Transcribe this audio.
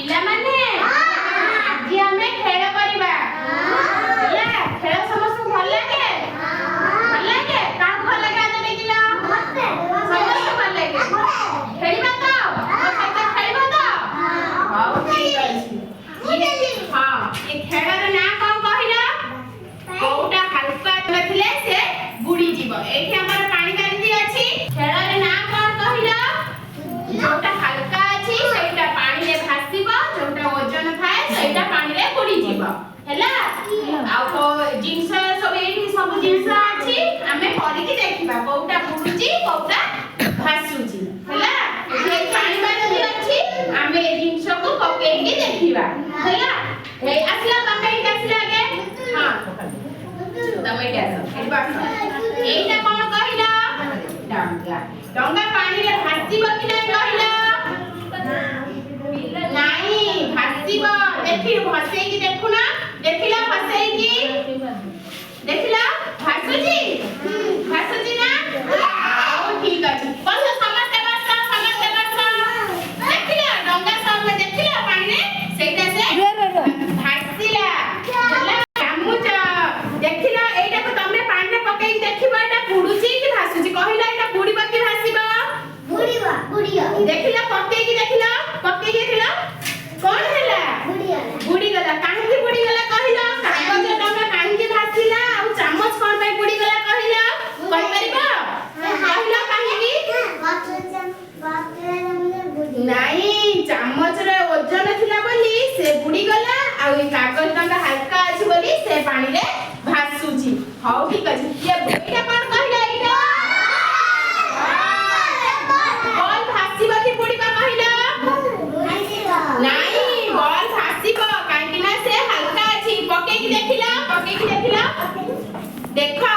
पिला माने आज आमे खेल करबा पिला खेल समस्त भल लागे का भल लागे आज देखिला मते समस्त भल लागे खेलबा तो ओ सहित खेलबा तो हां ठीक अछि हां ए खेलर ना कोन कहिला कोउटा हल्का नथिले से बुडी जीव एठी हमर पानी कांदी अछि खेलर ना कोन कहिला जोटा हल्का अछि सेटा पानी रे भासीबो जोटा वजन थाए सेटा पानी रे बुडी जीव हैला आ को जिंस सब एठी सब जिंस अछि हमें करि के देखिबा कोउटा बुडुची कोउटा भासुची हैला ए पानी बाजी अछि हमें ए जिंस को पके के देखिबा हैला हे असला तमे इटा असला आगे हां तमे इटा ए बास एटा कोन कहिला डंगा डंगा पानी रे भासीबो कि नै कहिला नहीं भासीबो देखि भसै कि देखुना देखिला भसै कि देखिला भासुची भासुची ना ओ ठीक अछि बस समझते बस देखिला डंगा सब में देखिला पानी रे सेटा से भासीला चला कामुच देखिला एटा को तमे पानी रे पकै देखिबा एटा बुडुची कि भासुची कहिला एटा बुडीबा कि भासीबा बुडिया देखिला पकै कि देखिला कोन हैला बुडी गला काहे कि बुडी गला कहिला कागज डंगा काहे कि भासीला आ चामच कोन पे बुडी गला कहिला कहि परिबा कहिला काहे कि नहीं चामच रे वजन थिला बोली से बुडी गला आ ई कागज डंगा हल्का अछि बोली से पानी रे भासुची हाउ ठीक अछि ये एटा कोन कहिला एटा बॉल भासीबा कि बुडीबा कहिला नहीं बॉल भासीबो काहे कि ना से हल्का अछि पके कि देखिला देखो